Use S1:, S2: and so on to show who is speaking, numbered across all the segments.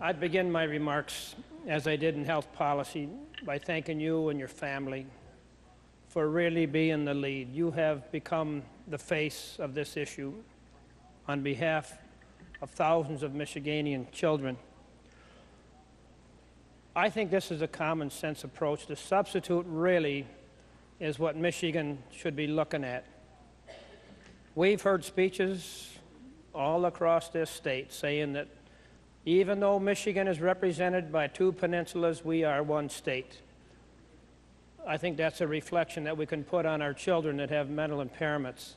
S1: I'd begin my remarks, as I did in health policy, by thanking you and your family for really being the lead. You have become the face of this issue on behalf of thousands of Michiganian children. I think this is a common sense approach. The substitute really is what Michigan should be looking at. We've heard speeches all across this state saying that even though Michigan is represented by two peninsulas, we are one state. I think that's a reflection that we can put on our children that have mental impairments.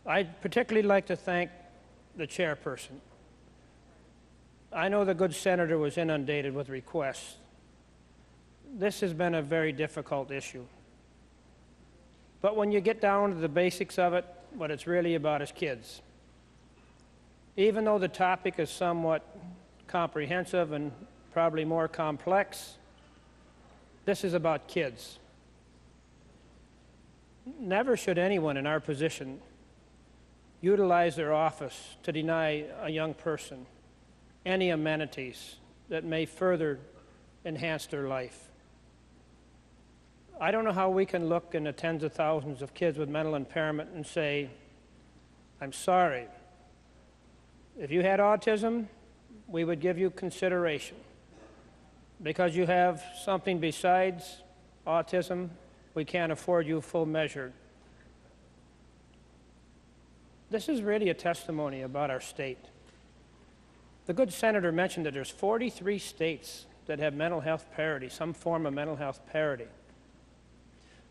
S1: I'd particularly like to thank the chairperson. I know the good senator was inundated with requests. This has been a very difficult issue. But when you get down to the basics of it, what it's really about is kids. Even though the topic is somewhat comprehensive and probably more complex, this is about kids. Never should anyone in our position utilize their office to deny a young person any amenities that may further enhance their life. I don't know how we can look in the tens of thousands of kids with mental impairment and say, I'm sorry. If you had autism, we would give you consideration. Because you have something besides autism, we can't afford you full measure. This is really a testimony about our state. The good senator mentioned that there's 43 states that have mental health parity, some form of mental health parity.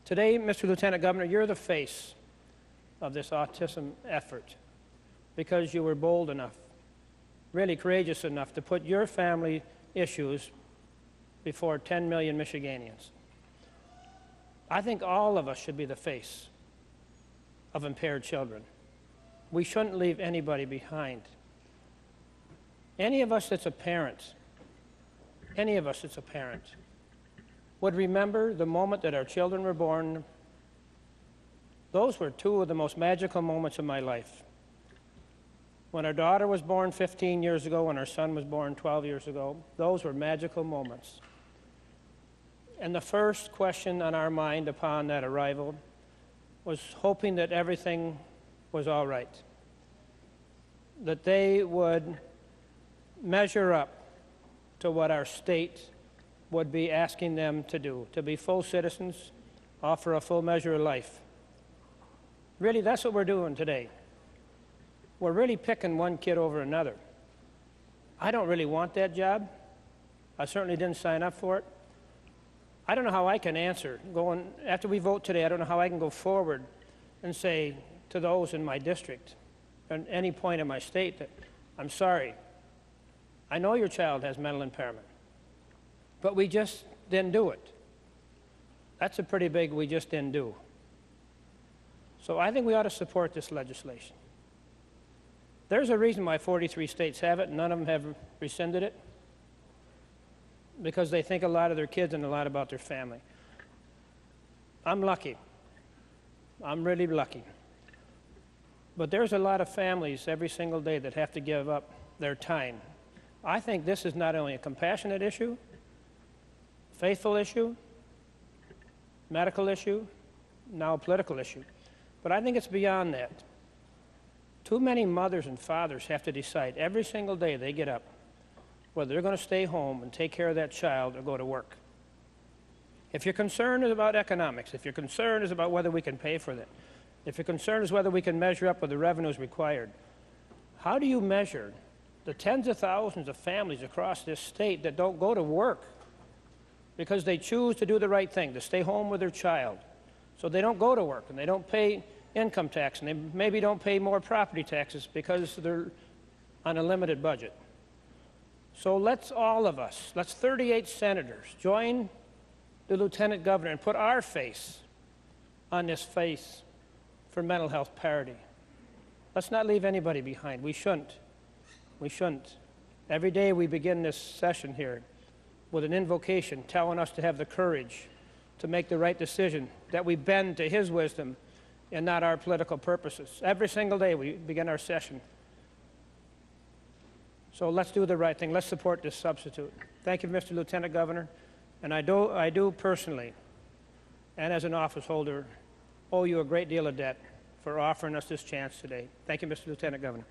S1: Today, Mr. Lieutenant Governor, you're the face of this autism effort because you were bold enough, really courageous enough to put your family issues before 10 million Michiganians. I think all of us should be the face of impaired children. We shouldn't leave anybody behind. Any of us that's a parent, would remember the moment that our children were born. Those were two of the most magical moments of my life. When our daughter was born 15 years ago, when our son was born 12 years ago, those were magical moments. And the first question on our mind upon that arrival was hoping that everything was all right, that they would measure up to what our state would be asking them to do, to be full citizens, offer a full measure of life. Really, that's what we're doing today. We're really picking one kid over another. I don't really want that job. I certainly didn't sign up for it. I don't know how I can answer. After we vote today, I don't know how I can go forward and say to those in my district, at any point in my state, that I'm sorry. I know your child has mental impairment, but we just didn't do it. That's a pretty big we just didn't do. So I think we ought to support this legislation. There's a reason why 43 states have it and none of them have rescinded it, because they think a lot of their kids and a lot about their family. I'm lucky. I'm really lucky. But there's a lot of families every single day that have to give up their time. I think this is not only a compassionate issue, faithful issue, medical issue, now a political issue, but I think it's beyond that. Too many mothers and fathers have to decide every single day they get up whether they're going to stay home and take care of that child or go to work. If your concern is about economics, if your concern is about whether we can pay for that, if your concern is whether we can measure up with the revenues required, how do you measure the tens of thousands of families across this state that don't go to work because they choose to do the right thing, to stay home with their child, so they don't go to work and they don't pay income tax and they maybe don't pay more property taxes because they're on a limited budget? So let's all of us, let's 38 senators, join the Lieutenant Governor and put our face on this face for mental health parity. Let's not leave anybody behind. We shouldn't. We shouldn't. Every day we begin this session here with an invocation telling us to have the courage to make the right decision, that we bend to his wisdom and not our political purposes. Every single day we begin our session So let's do the right thing. Let's support this substitute. Thank you, Mr. Lieutenant Governor. And I do personally, and as an office holder, owe you a great deal of debt for offering us this chance today. Thank you, Mr. Lieutenant Governor.